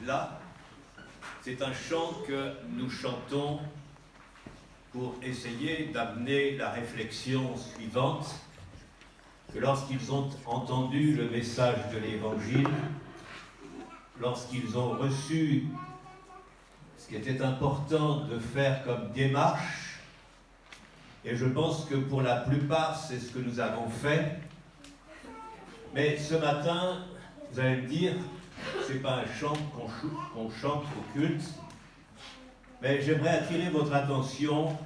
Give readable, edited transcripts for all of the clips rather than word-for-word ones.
cela. C'est un chant que nous chantons pour essayer d'amener la réflexion suivante, que lorsqu'ils ont entendu le message de l'Évangile, lorsqu'ils ont reçu ce qui était important de faire comme démarche, et je pense que pour la plupart c'est ce que nous avons fait, mais ce matin, vous allez me dire, c'est pas un chant qu'on chante au culte, mais j'aimerais attirer votre attention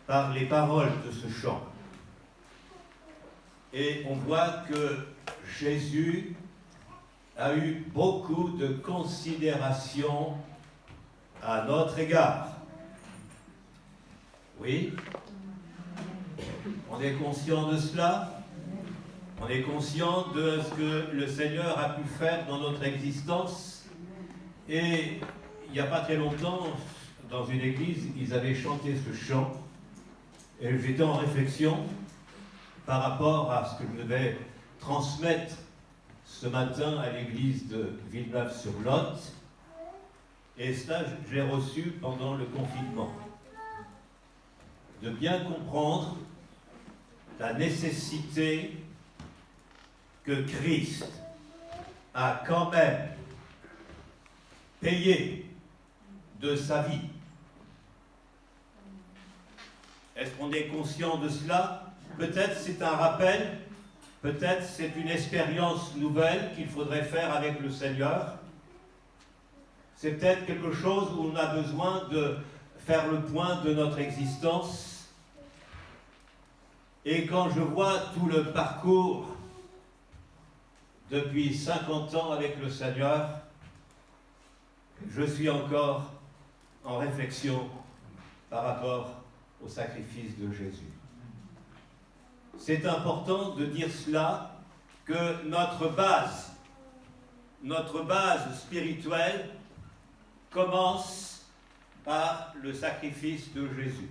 par les paroles de ce chant. Et on voit que Jésus a eu beaucoup de considération à notre égard. Oui? On est conscient de cela? On est conscient de ce que le Seigneur a pu faire dans notre existence. Et il n'y a pas très longtemps, dans une église, ils avaient chanté ce chant. Et j'étais en réflexion par rapport à ce que je devais transmettre ce matin à l'église de Villeneuve-sur-Lot. Et cela, je l'ai reçu pendant le confinement. De bien comprendre la nécessité que Christ a quand même payé de sa vie. Est-ce qu'on est conscient de cela? Peut-être c'est un rappel, peut-être c'est une expérience nouvelle qu'il faudrait faire avec le Seigneur. C'est peut-être quelque chose où on a besoin de faire le point de notre existence. Et quand je vois tout le parcours depuis 50 ans avec le Seigneur, je suis encore en réflexion par rapport au sacrifice de Jésus. C'est important de dire cela, que notre base spirituelle commence par le sacrifice de Jésus.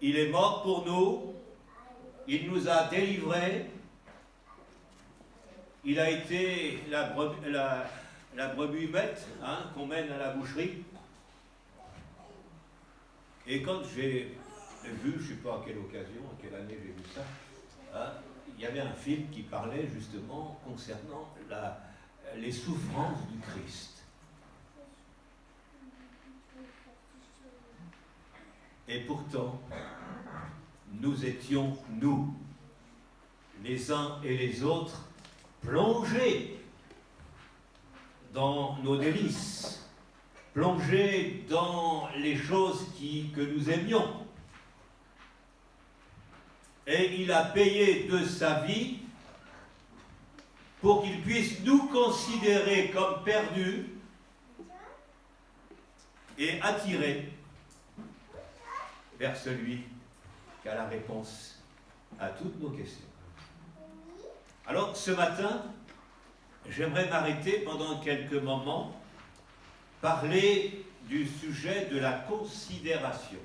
Il est mort pour nous, il nous a délivrés, il a été la brebis muette qu'on mène à la boucherie. Et quand j'ai vu, je ne sais pas à quelle occasion, à quelle année j'ai vu ça, il y avait un film qui parlait justement concernant les souffrances du Christ. Et pourtant, nous étions, nous, les uns et les autres, plongés dans nos délices, plongés dans les choses que nous aimions. Et il a payé de sa vie pour qu'il puisse nous considérer comme perdus et attirer vers celui qui a la réponse à toutes nos questions. Alors, ce matin, j'aimerais m'arrêter pendant quelques moments, parler du sujet de la considération.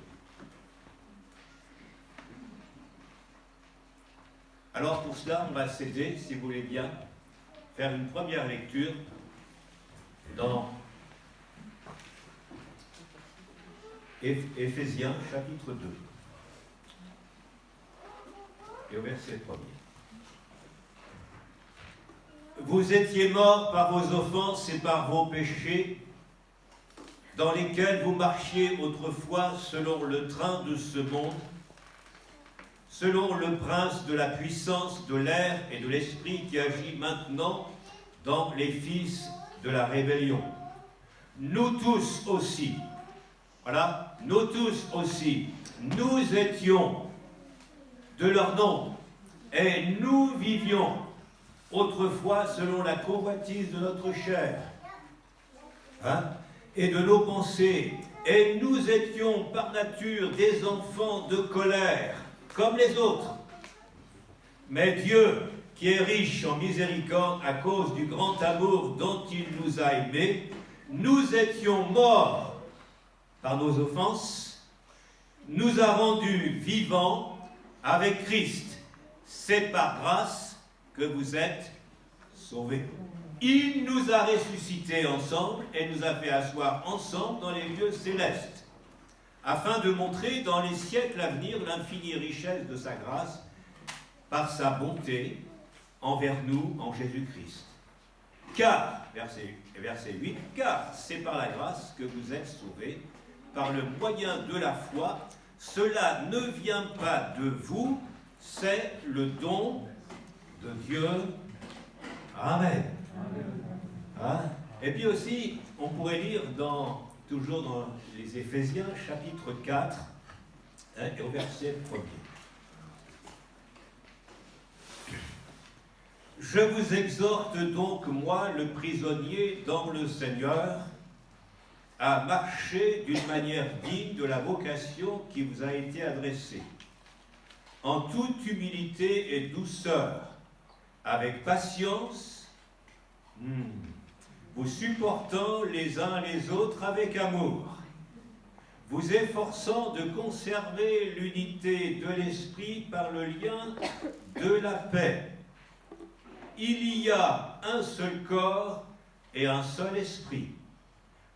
Alors, pour cela, on va s'aider, si vous voulez bien, faire une première lecture dans Éphésiens, chapitre 2, et au verset 1er. Vous étiez morts par vos offenses et par vos péchés, dans lesquels vous marchiez autrefois selon le train de ce monde, selon le prince de la puissance de l'air et de l'esprit qui agit maintenant dans les fils de la rébellion. Nous tous aussi, nous étions de leur nombre, et nous vivions autrefois selon la convoitise de notre chair, et de nos pensées, et nous étions par nature des enfants de colère, comme les autres. Mais Dieu, qui est riche en miséricorde à cause du grand amour dont il nous a aimés, nous étions morts par nos offenses, nous a rendus vivants avec Christ. C'est par grâce que vous êtes sauvés. Il nous a ressuscités ensemble et nous a fait asseoir ensemble dans les lieux célestes, afin de montrer dans les siècles à venir l'infinie richesse de sa grâce par sa bonté envers nous en Jésus-Christ. Car, verset 8, car c'est par la grâce que vous êtes sauvés, par le moyen de la foi. Cela ne vient pas de vous, c'est le don de Dieu. Amen. Hein? Et puis aussi, on pourrait lire toujours dans les Éphésiens, chapitre 4, et au verset 1er. Je vous exhorte donc, moi, le prisonnier dans le Seigneur, à marcher d'une manière digne de la vocation qui vous a été adressée, en toute humilité et douceur, avec patience, vous supportant les uns les autres avec amour, vous efforçant de conserver l'unité de l'esprit par le lien de la paix. Il y a un seul corps et un seul esprit.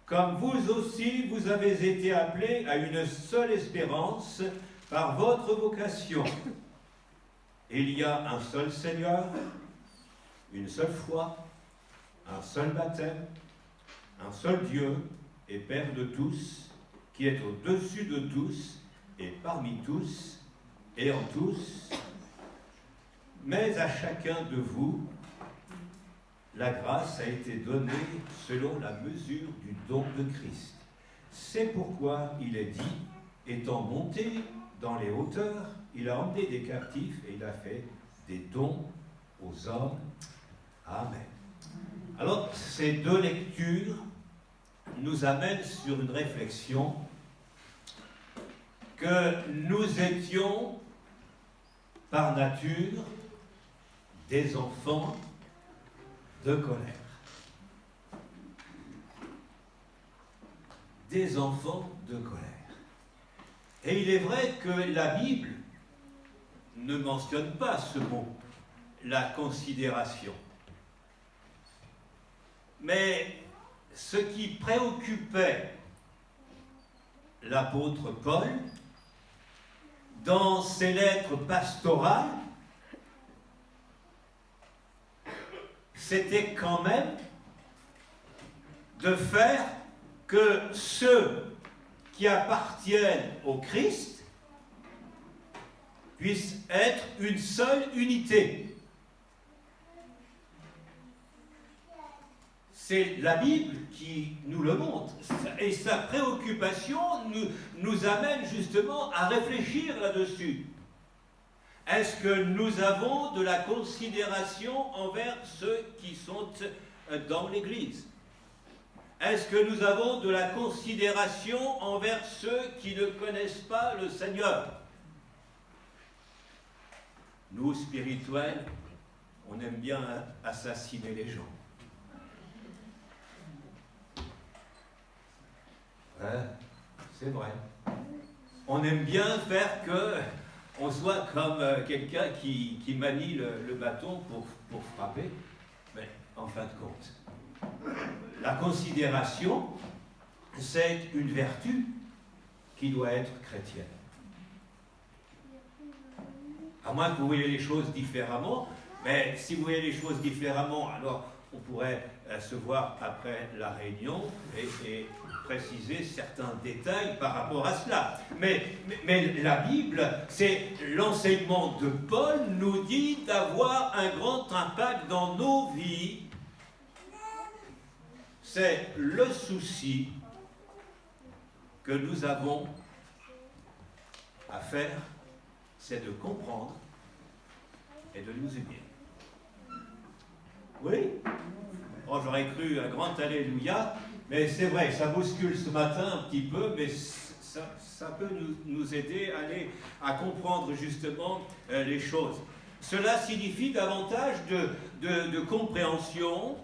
Comme vous aussi, vous avez été appelés à une seule espérance par votre vocation. Il y a un seul Seigneur, une seule foi, un seul baptême, un seul Dieu et Père de tous, qui est au-dessus de tous et parmi tous et en tous. Mais à chacun de vous, la grâce a été donnée selon la mesure du don de Christ. C'est pourquoi il est dit, étant monté dans les hauteurs, il a emmené des captifs et il a fait des dons aux hommes. Amen. Alors, ces deux lectures nous amènent sur une réflexion que nous étions par nature des enfants de colère. Des enfants de colère. Et il est vrai que la Bible ne mentionne pas ce mot, la considération. Mais ce qui préoccupait l'apôtre Paul dans ses lettres pastorales, c'était quand même de faire que ceux qui appartiennent au Christ puissent être une seule unité. C'est la Bible qui nous le montre. Et sa préoccupation nous amène justement à réfléchir là-dessus. Est-ce que nous avons de la considération envers ceux qui sont dans l'Église? Est-ce que nous avons de la considération envers ceux qui ne connaissent pas le Seigneur? Nous, spirituels, on aime bien assassiner les gens. Ouais, c'est vrai. On aime bien faire que on soit comme quelqu'un qui manie le bâton pour frapper, mais en fin de compte, la considération, c'est une vertu qui doit être chrétienne. À moins que vous voyez les choses différemment, mais si vous voyez les choses différemment, alors on pourrait se voir après la réunion et préciser certains détails par rapport à cela. Mais la Bible, c'est l'enseignement de Paul, nous dit d'avoir un grand impact dans nos vies. C'est le souci que nous avons à faire, c'est de comprendre et de nous unir. Oui? Oh, j'aurais cru un grand alléluia, mais c'est vrai, ça bouscule ce matin un petit peu, mais ça peut nous aider à comprendre justement les choses. Cela signifie davantage de compréhension,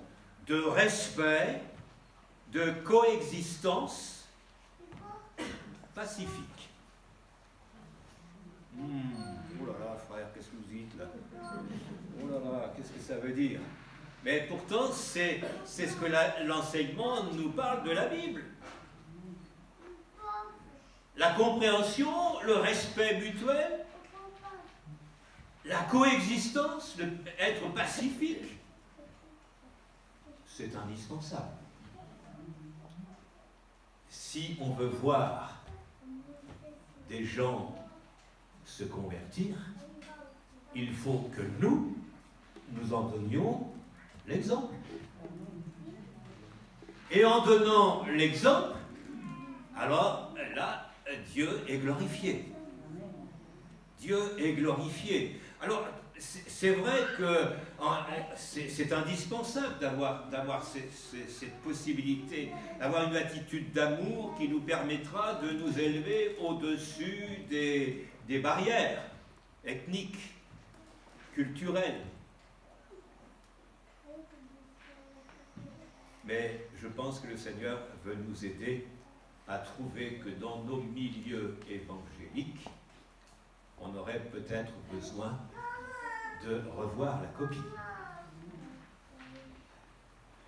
de respect, de coexistence pacifique. Oh là là, frère, qu'est-ce que vous dites là? Oh là là, qu'est-ce que ça veut dire? Mais pourtant, c'est ce que l'enseignement nous parle de la Bible. La compréhension, le respect mutuel, la coexistence, être pacifique, c'est indispensable. Si on veut voir des gens se convertir, il faut que nous en donnions l'exemple. Et en donnant l'exemple, alors là, Dieu est glorifié. Dieu est glorifié. Alors, c'est vrai que c'est indispensable d'avoir cette possibilité, d'avoir une attitude d'amour qui nous permettra de nous élever au-dessus des barrières ethniques, culturelles. Mais je pense que le Seigneur veut nous aider à trouver que dans nos milieux évangéliques, on aurait peut-être besoin de revoir la copie.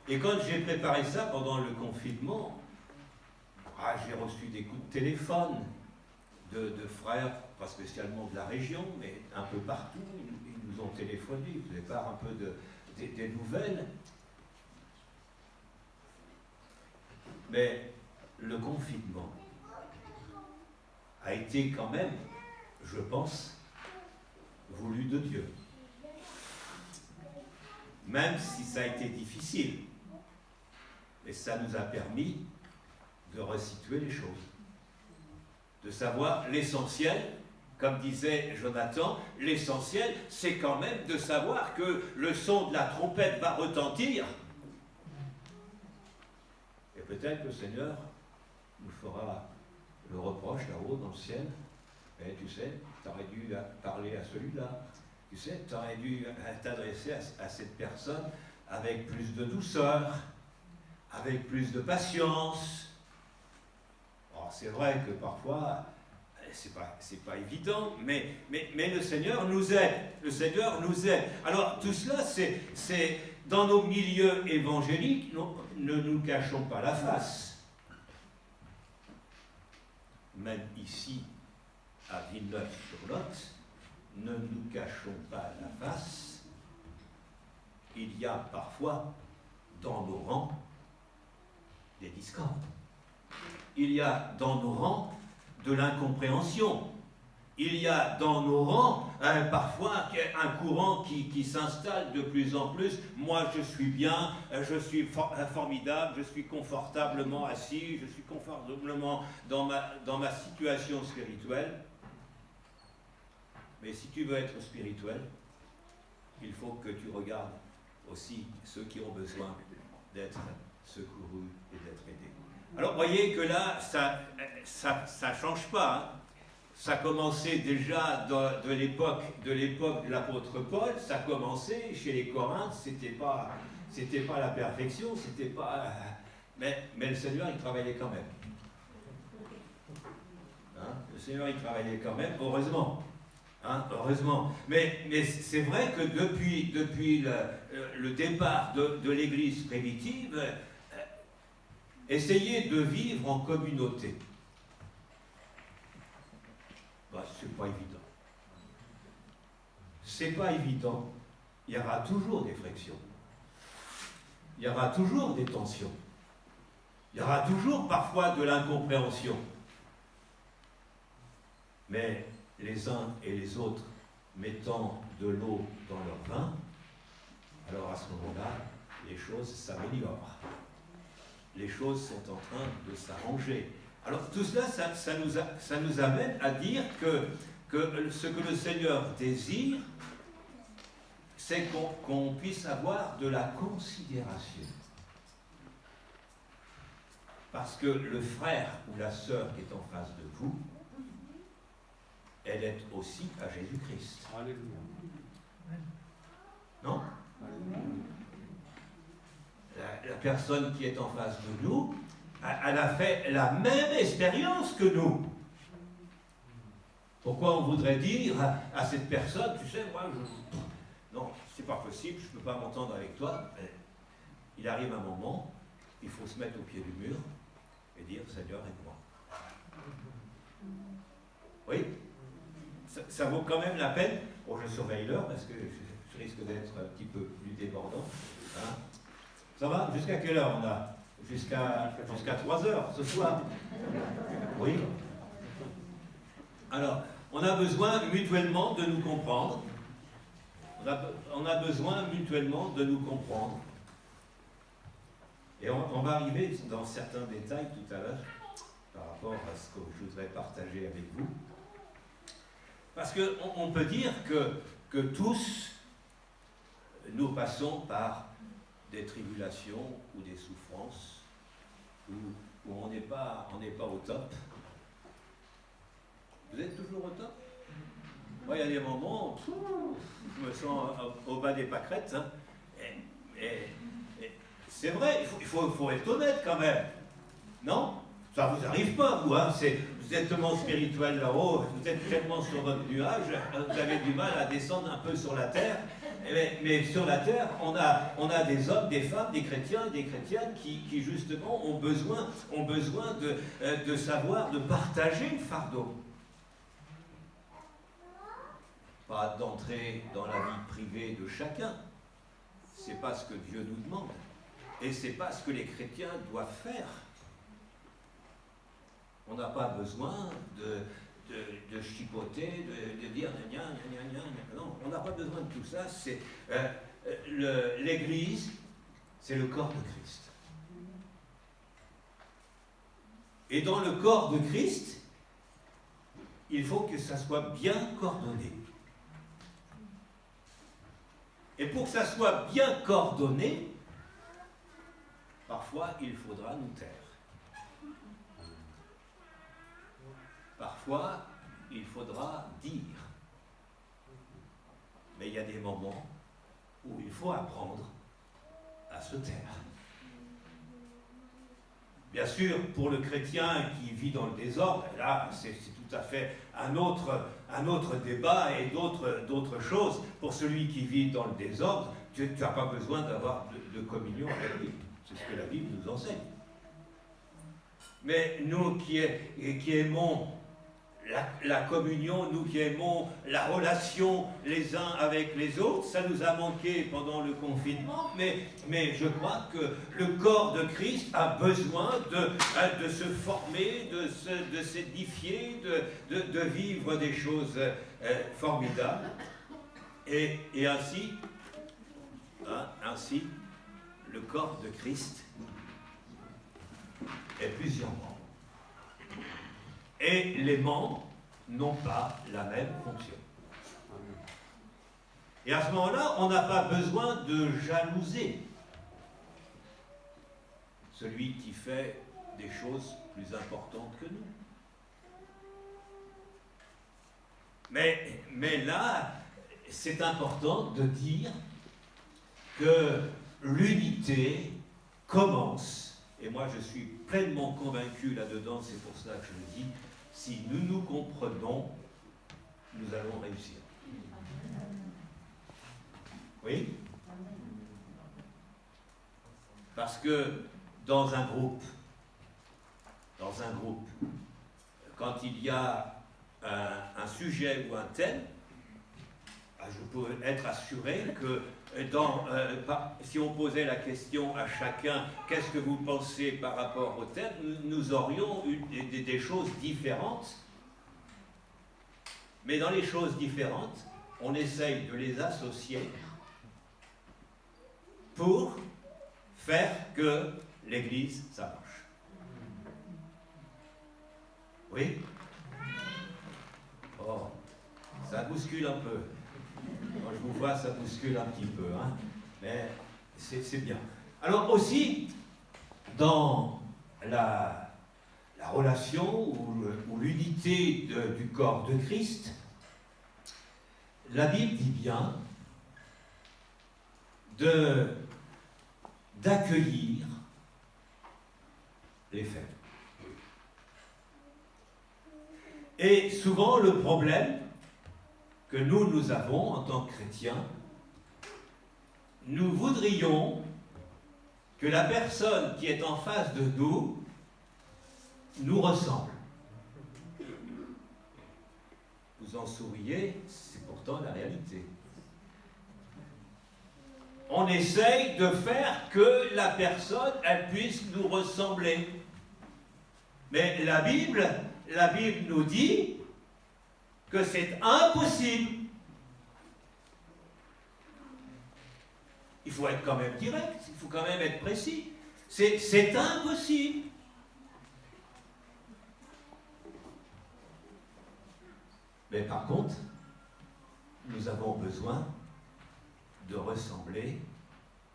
Et quand j'ai préparé ça pendant le confinement, j'ai reçu des coups de téléphone de frères, pas spécialement de la région, mais un peu partout. Ils nous ont téléphoné, ils faisaient part un peu des nouvelles. Mais le confinement a été quand même, je pense, voulu de Dieu. Même si ça a été difficile. Et ça nous a permis de resituer les choses. De savoir l'essentiel, comme disait Jonathan, l'essentiel, c'est quand même de savoir que le son de la trompette va retentir. Et peut-être que le Seigneur nous fera le reproche là-haut dans le ciel. Et tu sais, tu aurais dû parler à celui-là. Tu sais, tu aurais dû t'adresser à cette personne avec plus de douceur, avec plus de patience. Alors, c'est vrai que parfois, c'est pas évident, mais le Seigneur nous aide. Le Seigneur nous aide. Alors, tout cela, c'est dans nos milieux évangéliques, ne nous cachons pas la face. Même ici, à Villeneuve-sur-Lot, ne nous cachons pas la face. Il y a parfois dans nos rangs des discordes. Il y a dans nos rangs de l'incompréhension. Il y a dans nos rangs parfois un courant qui s'installe de plus en plus. Moi je suis bien, je suis formidable, je suis confortablement assis, je suis confortablement dans ma situation spirituelle. Mais si tu veux être spirituel, il faut que tu regardes aussi ceux qui ont besoin d'être secourus et d'être aidés. Alors, voyez que là, ça change pas. Hein. Ça commençait déjà de l'époque de l'apôtre Paul. Ça commençait chez les Corinthes. C'était pas la perfection. C'était pas. Mais le Seigneur, il travaillait quand même. Hein, le Seigneur, il travaillait quand même. Heureusement. Hein, heureusement. Mais c'est vrai que depuis le départ de l'Église primitive, essayer de vivre en communauté, c'est pas évident. C'est pas évident. Il y aura toujours des frictions. Il y aura toujours des tensions. Il y aura toujours parfois de l'incompréhension. Mais les uns et les autres mettant de l'eau dans leur vin, alors à ce moment-là, les choses s'améliorent. Les choses sont en train de s'arranger. Alors tout cela, ça nous amène à dire que ce que le Seigneur désire, c'est qu'on puisse avoir de la considération. Parce que le frère ou la sœur qui est en face de vous, elle est aussi à Jésus-Christ. Alléluia. Non ? La personne qui est en face de nous, elle a fait la même expérience que nous. Pourquoi on voudrait dire à cette personne, tu sais, moi, non, c'est pas possible, je ne peux pas m'entendre avec toi. Il arrive un moment, il faut se mettre au pied du mur et dire Seigneur, aide-moi. Oui, ça vaut quand même la peine. Bon, je surveille l'heure parce que je risque d'être un petit peu plus débordant. Hein. Ça va? Jusqu'à quelle heure on a? Jusqu'à 3 heures ce soir. Oui. Alors, on a besoin mutuellement de nous comprendre. On a besoin mutuellement de nous comprendre. Et on va arriver dans certains détails tout à l'heure par rapport à ce que je voudrais partager avec vous. Parce qu'on peut dire que tous, nous passons par des tribulations ou des souffrances où on n'est pas au top. Vous êtes toujours au top? Moi, il y a des moments où je me sens au bas des pâquerettes. Hein, et c'est vrai, il faut être honnête quand même. Non? Ça ne vous arrive pas, vous. Hein, vous êtes tellement spirituel là-haut, vous êtes tellement sur votre nuage, vous avez du mal à descendre un peu sur la terre. Mais sur la terre, on a des hommes, des femmes, des chrétiens et des chrétiennes qui justement ont besoin de savoir, de partager le fardeau. Pas d'entrer dans la vie privée de chacun. C'est pas ce que Dieu nous demande. Et c'est pas ce que les chrétiens doivent faire. On n'a pas besoin de chipoter, de dire gna gna gna gna gna. Non, on n'a pas besoin de tout ça. L'Église, c'est le corps de Christ. Et dans le corps de Christ, il faut que ça soit bien coordonné. Et pour que ça soit bien coordonné, parfois il faudra nous taire. Parfois il faudra dire. Mais il y a des moments où il faut apprendre à se taire. Bien sûr, pour le chrétien qui vit dans le désordre, là, c'est tout à fait un autre débat et d'autres choses. Pour celui qui vit dans le désordre, tu n'as pas besoin d'avoir de communion avec lui. C'est ce que la Bible nous enseigne. Mais nous qui aimons la communion, nous qui aimons la relation les uns avec les autres, ça nous a manqué pendant le confinement, mais je crois que le corps de Christ a besoin de se former, de s'édifier, de vivre des choses formidables. Et ainsi, le corps de Christ est plusieurs membres. Et les membres n'ont pas la même fonction. Et à ce moment-là, on n'a pas besoin de jalouser celui qui fait des choses plus importantes que nous. Mais là, c'est important de dire que l'unité commence, et moi je suis pleinement convaincu là-dedans, c'est pour cela que je le dis, si nous nous comprenons, nous allons réussir. Oui? Parce que dans un groupe, quand il y a un sujet ou un thème, je peux être assuré que si on posait la question à chacun, qu'est-ce que vous pensez par rapport au thème, nous aurions des choses différentes. Mais dans les choses différentes, on essaye de les associer pour faire que l'Église, ça marche. Oui? Oh, ça bouscule un peu. Quand je vous vois, ça bouscule un petit peu, hein, mais c'est bien. Alors aussi, dans la relation ou l'unité du corps de Christ, la Bible dit bien d'accueillir les faibles. Et souvent, le problème que nous avons en tant que chrétiens, nous voudrions que la personne qui est en face de nous ressemble. Vous en souriez, c'est pourtant la réalité. On essaye de faire que la personne, elle puisse nous ressembler. Mais la Bible nous dit que c'est impossible. Il faut être quand même direct, il faut quand même être précis. C'est impossible. Mais par contre, nous avons besoin de ressembler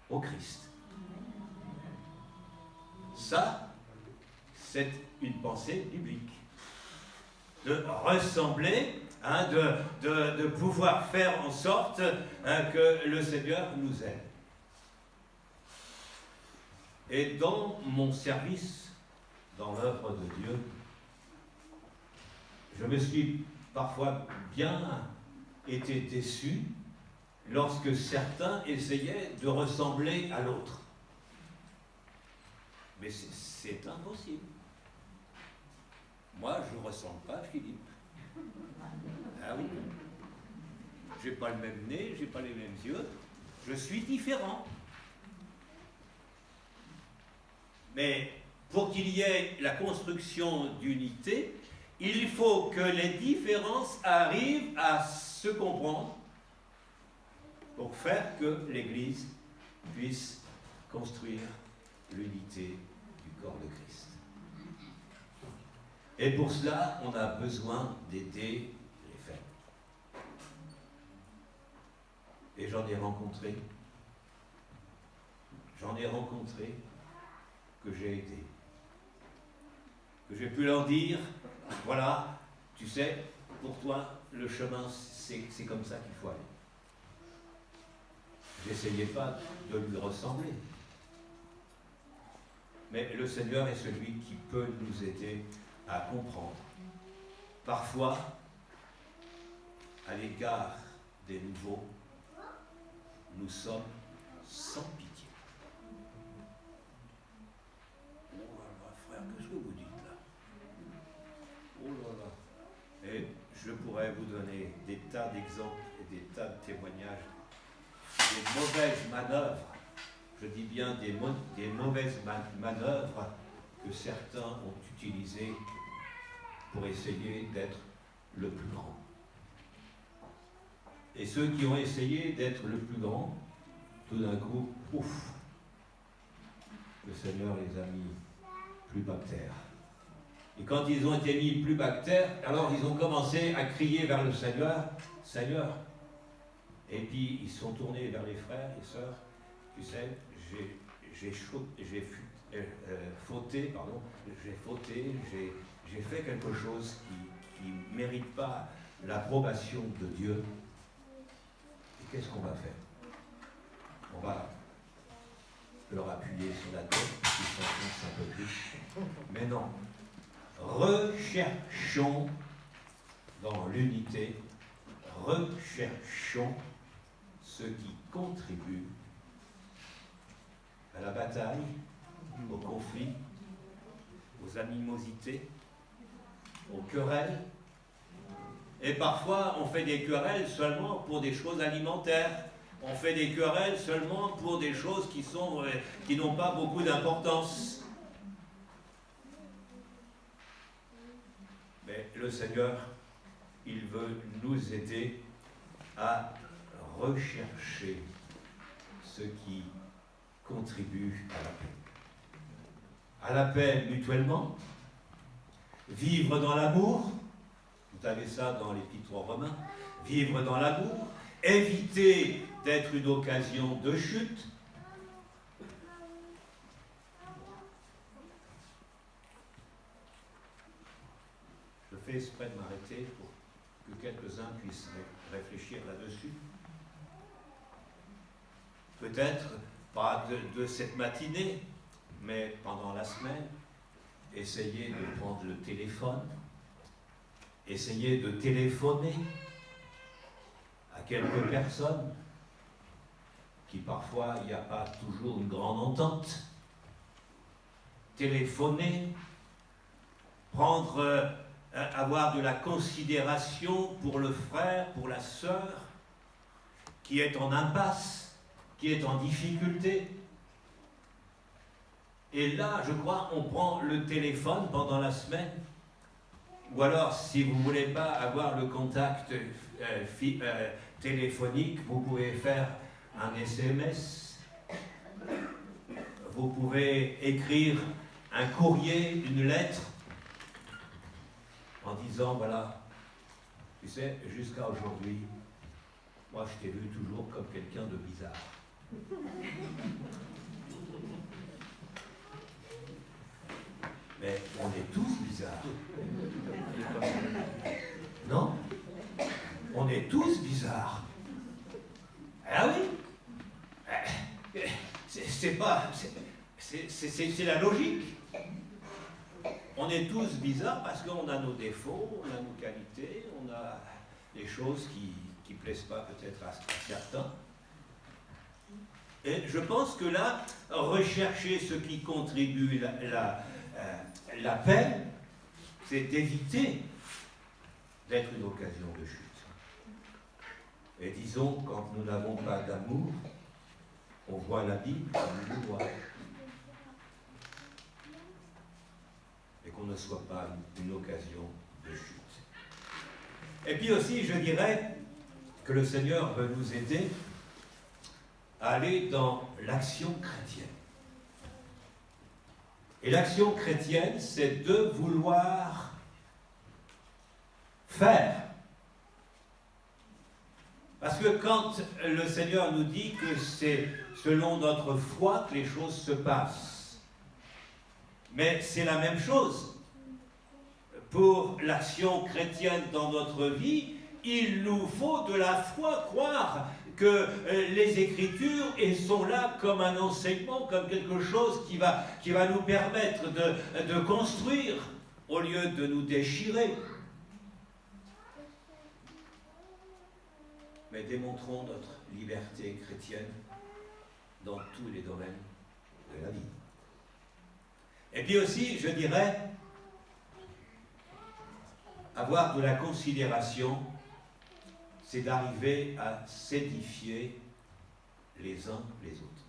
au Christ. Ça, c'est une pensée biblique. De ressembler, de pouvoir faire en sorte que le Seigneur nous aide. Et dans mon service, dans l'œuvre de Dieu, je me suis parfois bien été déçu lorsque certains essayaient de ressembler à l'autre. Mais c'est impossible. Moi, je ne ressemble pas à Philippe. Ah oui. Je n'ai pas le même nez, je n'ai pas les mêmes yeux. Je suis différent. Mais pour qu'il y ait la construction d'unité, il faut que les différences arrivent à se comprendre pour faire que l'Église puisse construire l'unité du corps de Christ. Et pour cela, on a besoin d'aider les faibles. Et j'en ai rencontré que j'ai aidé. Que j'ai pu leur dire, voilà, tu sais, pour toi, le chemin, c'est comme ça qu'il faut aller. J'essayais pas de lui ressembler. Mais le Seigneur est celui qui peut nous aider à comprendre. Parfois, à l'égard des nouveaux, nous sommes sans pitié. Oh là là, frère, qu'est-ce que vous dites là? Oh là là. Et je pourrais vous donner des tas d'exemples et des tas de témoignages des mauvaises manœuvres, je dis bien des mauvaises manœuvres que certains ont utilisées pour essayer d'être le plus grand. Et ceux qui ont essayé d'être le plus grand, tout d'un coup, ouf, le Seigneur les a mis plus bas que terre. Et quand ils ont été mis plus bas que terre, alors ils ont commencé à crier vers le Seigneur, Seigneur. Et puis ils sont tournés vers les frères et sœurs. Tu sais, j'ai fauté, j'ai fait quelque chose qui ne mérite pas l'approbation de Dieu. Et qu'est-ce qu'on va faire? On va leur appuyer sur la tête, qu'ils s'enfoncent un peu plus. Mais non. Recherchons dans l'unité, recherchons ce qui contribue à la bataille, au conflit, aux animosités, aux querelles. Et parfois, on fait des querelles seulement pour des choses alimentaires. On fait des querelles seulement pour des choses qui n'ont pas beaucoup d'importance. Mais le Seigneur, il veut nous aider à rechercher ce qui contribue à la paix. À la paix mutuellement, vivre dans l'amour, vous avez ça dans l'Épître aux Romains, vivre dans l'amour, éviter d'être une occasion de chute. Je fais exprès de m'arrêter pour que quelques-uns puissent réfléchir là-dessus. Peut-être pas de cette matinée, mais pendant la semaine, essayez de prendre le téléphone, essayez de téléphoner à quelques personnes qui parfois il n'y a pas toujours une grande entente. Téléphoner, avoir de la considération pour le frère, pour la sœur, qui est en impasse, qui est en difficulté. Et là, je crois, on prend le téléphone pendant la semaine, ou alors, si vous ne voulez pas avoir le contact téléphonique, vous pouvez faire un SMS, vous pouvez écrire un courrier, une lettre, en disant, voilà, tu sais, jusqu'à aujourd'hui, moi je t'ai vu toujours comme quelqu'un de bizarre. Mais on est tous bizarres. Non? On est tous bizarres. Ah oui? C'est la logique. On est tous bizarres parce qu'on a nos défauts, on a nos qualités, on a des choses qui ne plaisent pas peut-être à certains. Et je pense que là, rechercher ce qui contribue la paix, c'est d'éviter d'être une occasion de chute. Et disons, quand nous n'avons pas d'amour, on voit la Bible comme une loi. Et qu'on ne soit pas une occasion de chute. Et puis aussi, je dirais que le Seigneur veut nous aider à aller dans l'action chrétienne. Et l'action chrétienne, c'est de vouloir faire. Parce que quand le Seigneur nous dit que c'est selon notre foi que les choses se passent, mais c'est la même chose. Pour l'action chrétienne dans notre vie, il nous faut de la foi, croire que les Écritures sont là comme un enseignement, comme quelque chose qui va nous permettre de construire au lieu de nous déchirer. Mais démontrons notre liberté chrétienne dans tous les domaines de la vie. Et puis aussi, je dirais, avoir de la considération, c'est d'arriver à s'édifier les uns les autres.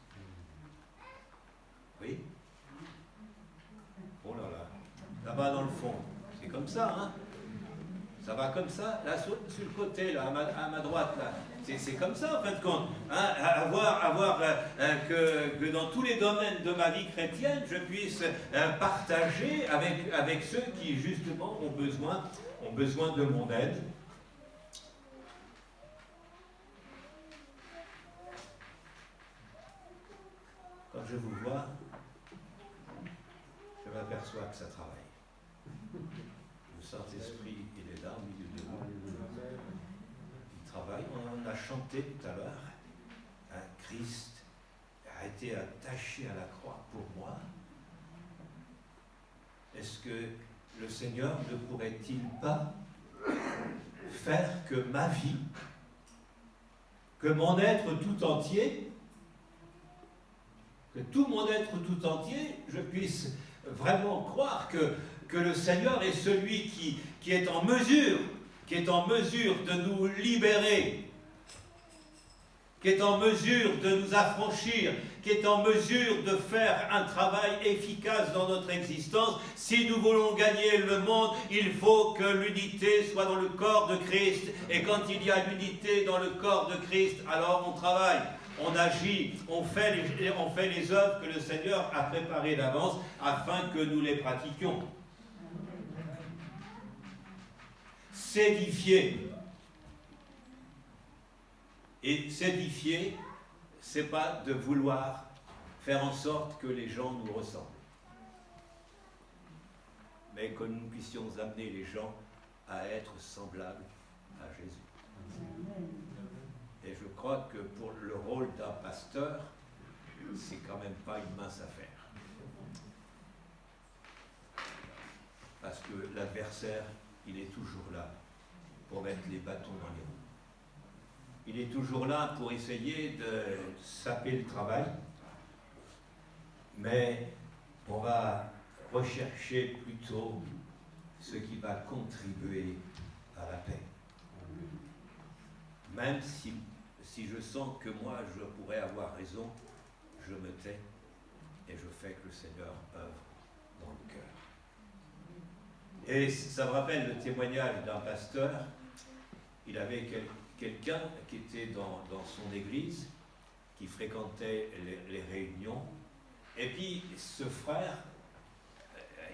Oui? Oh là là, là-bas dans le fond, c'est comme ça, hein? Ça va comme ça, là sur le côté, là, à ma droite, là. C'est comme ça, en fin de compte. Hein, que dans tous les domaines de ma vie chrétienne, je puisse partager avec ceux qui, justement, ont besoin de mon aide. Quand je vous vois, je m'aperçois que ça travaille. Le Saint-Esprit, il est là au milieu de nous. Il travaille. On a chanté tout à l'heure. Christ a été attaché à la croix pour moi. Est-ce que le Seigneur ne pourrait-il pas faire que ma vie, que mon être tout entier, que tout mon être tout entier, je puisse vraiment croire que le Seigneur est celui qui est en mesure de nous libérer, qui est en mesure de nous affranchir, qui est en mesure de faire un travail efficace dans notre existence. Si nous voulons gagner le monde, il faut que l'unité soit dans le corps de Christ. Et quand il y a l'unité dans le corps de Christ, alors on travaille, on agit, on fait les œuvres que le Seigneur a préparées d'avance afin que nous les pratiquions. S'édifier. Et s'édifier, c'est pas de vouloir faire en sorte que les gens nous ressemblent, mais que nous puissions amener les gens à être semblables à Jésus. Et je crois que pour le rôle d'un pasteur, c'est quand même pas une mince affaire. Parce que l'adversaire, il est toujours là pour mettre les bâtons dans les roues. il est toujours là pour essayer de saper le travail, mais on va rechercher plutôt ce qui va contribuer à la paix. Même si je sens que moi je pourrais avoir raison, je me tais et je fais que le Seigneur œuvre dans le cœur. Et ça me rappelle le témoignage d'un pasteur. Il avait quelqu'un qui était dans son église, qui fréquentait les réunions, et puis ce frère,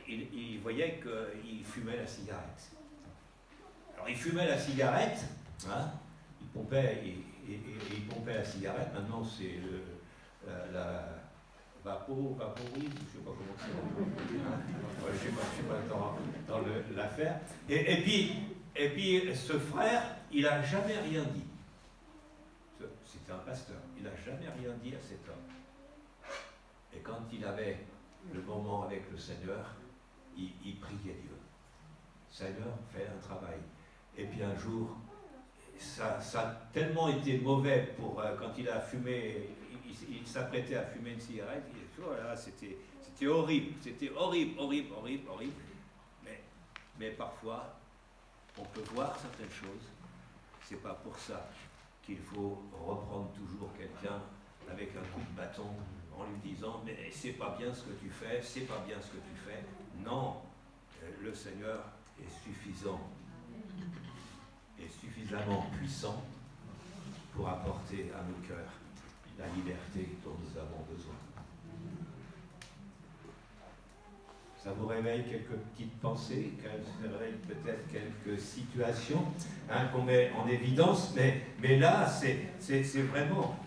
il voyait qu'il fumait la cigarette. Alors il fumait la cigarette, hein, il pompait la cigarette. Maintenant c'est la vaporise, je ne sais pas comment c'est. Je ne sais pas dans l'affaire. Et puis ce frère, il n'a jamais rien dit. C'était un pasteur, il n'a jamais rien dit à cet homme. Et quand il avait le moment avec le Seigneur, il priait Dieu. Seigneur, fais un travail. Et puis un jour, ça a tellement été mauvais pour quand il a fumé, il s'apprêtait à fumer une cigarette, c'était horrible, horrible. Mais parfois, on peut voir certaines choses. C'est pas pour ça qu'il faut reprendre toujours quelqu'un avec un coup de bâton en lui disant mais c'est pas bien ce que tu fais, c'est pas bien ce que tu fais. Non, le Seigneur est suffisant et suffisamment puissant pour apporter à nos cœurs la liberté dont nous avons besoin. Ça vous réveille quelques petites pensées, ça réveille peut-être quelques situations qu'on met en évidence, mais là, c'est vraiment,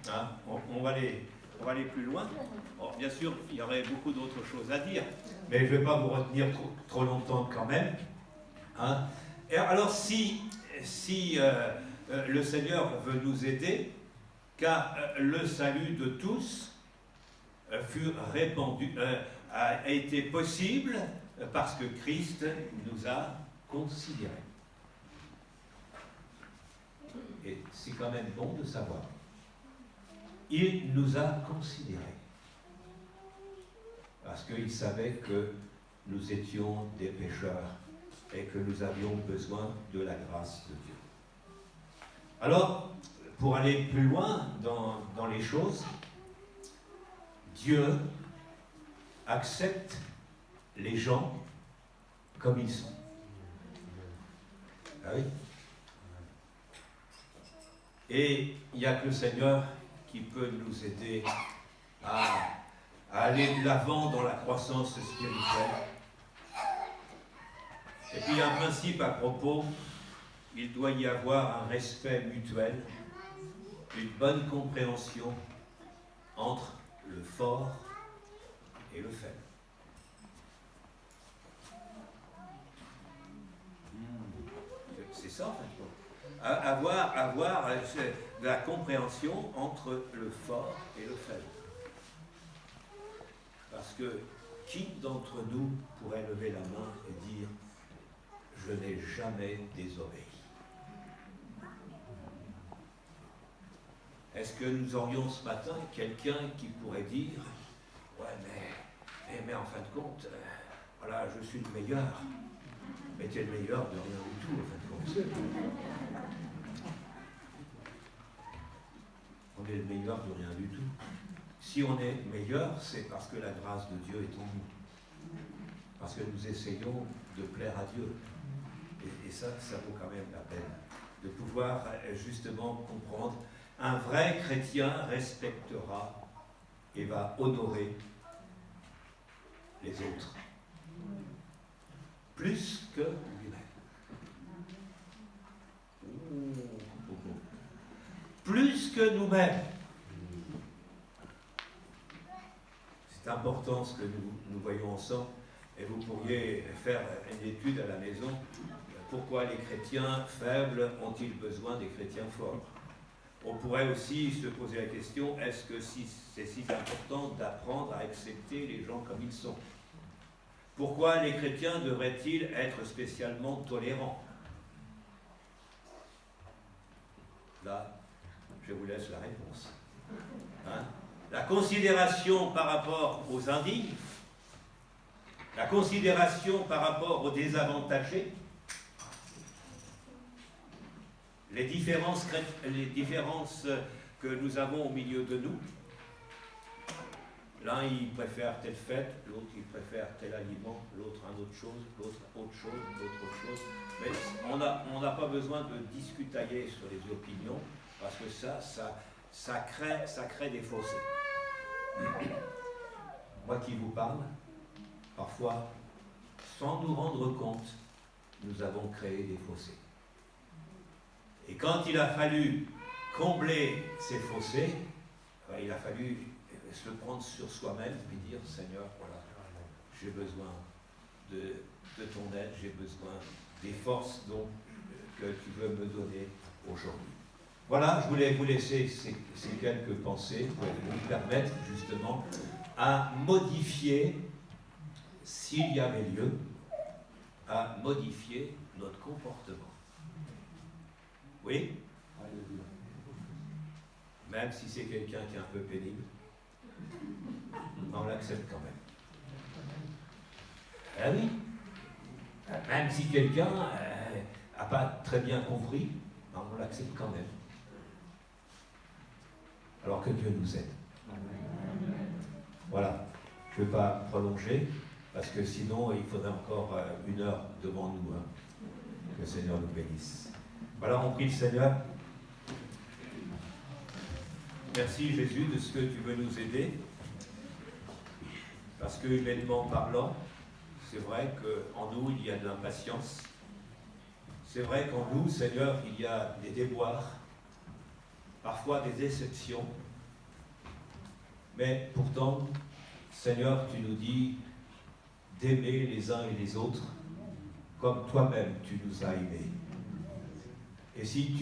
hein, on va aller plus loin. Bon, bien sûr, il y aurait beaucoup d'autres choses à dire, mais je ne vais pas vous retenir trop longtemps quand même. Hein. Et alors, si le Seigneur veut nous aider, car le salut de tous fut répandu, a été possible parce que Christ nous a considérés. Et c'est quand même bon de savoir. Il nous a considérés. Parce qu'il savait que nous étions des pécheurs et que nous avions besoin de la grâce de Dieu. Alors, pour aller plus loin dans les choses, Dieu accepte les gens comme ils sont. Ah oui. Et il n'y a que le Seigneur qui peut nous aider à aller de l'avant dans la croissance spirituelle. Et puis il y a un principe à propos, il doit y avoir un respect mutuel, une bonne compréhension entre le fort et le faible. C'est ça en fait. Avoir de la compréhension entre le fort et le faible. Parce que qui d'entre nous pourrait lever la main et dire « Je n'ai jamais désobéi ». Est-ce que nous aurions ce matin quelqu'un qui pourrait dire « Ouais, mais en fin de compte, voilà, je suis le meilleur. » Mais tu es le meilleur de rien du tout, en fin de compte. On est le meilleur de rien du tout. Si on est meilleur, c'est parce que la grâce de Dieu est en nous. Parce que nous essayons de plaire à Dieu. Et ça vaut quand même la peine de pouvoir justement comprendre. Un vrai chrétien respectera et va honorer les autres. Plus que lui-même. Plus que nous-mêmes. C'est important ce que nous voyons ensemble. Et vous pourriez faire une étude à la maison. Pourquoi les chrétiens faibles ont-ils besoin des chrétiens forts? On pourrait aussi se poser la question, est-ce que c'est si important d'apprendre à accepter les gens comme ils sont? Pourquoi les chrétiens devraient-ils être spécialement tolérants? Là, je vous laisse la réponse. Hein? La considération par rapport aux indignes, la considération par rapport aux désavantagés, les différences que nous avons au milieu de nous. L'un, il préfère telle fête, l'autre, il préfère tel aliment, l'autre, une autre chose, l'autre, autre chose, l'autre, autre chose. Mais on n'a pas besoin de discutailler sur les opinions, parce que ça crée des fossés. Moi qui vous parle, parfois, sans nous rendre compte, nous avons créé des fossés. Et quand il a fallu combler ces fossés, il a fallu se prendre sur soi-même et dire, Seigneur, voilà, j'ai besoin de ton aide, j'ai besoin des forces que tu veux me donner aujourd'hui. Voilà, je voulais vous laisser ces quelques pensées pour vous permettre justement à modifier, s'il y avait lieu, à modifier notre comportement. Oui? Même si c'est quelqu'un qui est un peu pénible, on l'accepte quand même. Ah oui? Même si quelqu'un n'a pas très bien compris, on l'accepte quand même. Alors que Dieu nous aide. Voilà. Je ne vais pas prolonger, parce que sinon, il faudrait encore 1 heure devant nous. Hein. Que le Seigneur nous bénisse. Voilà, on prie le Seigneur. Merci Jésus de ce que tu veux nous aider. Parce que, humainement parlant, c'est vrai qu'en nous, il y a de l'impatience. C'est vrai qu'en nous, Seigneur, il y a des déboires, parfois des déceptions. Mais pourtant, Seigneur, tu nous dis d'aimer les uns et les autres comme toi-même tu nous as aimés. Et si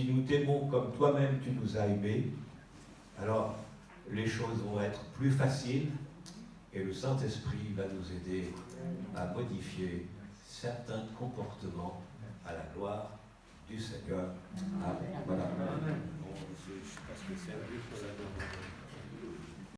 nous t'aimons comme toi-même tu nous as aimés, alors les choses vont être plus faciles et le Saint-Esprit va nous aider à modifier certains comportements à la gloire du Seigneur. Amen. Voilà. Bon, je ne suis pas spécial pour ça.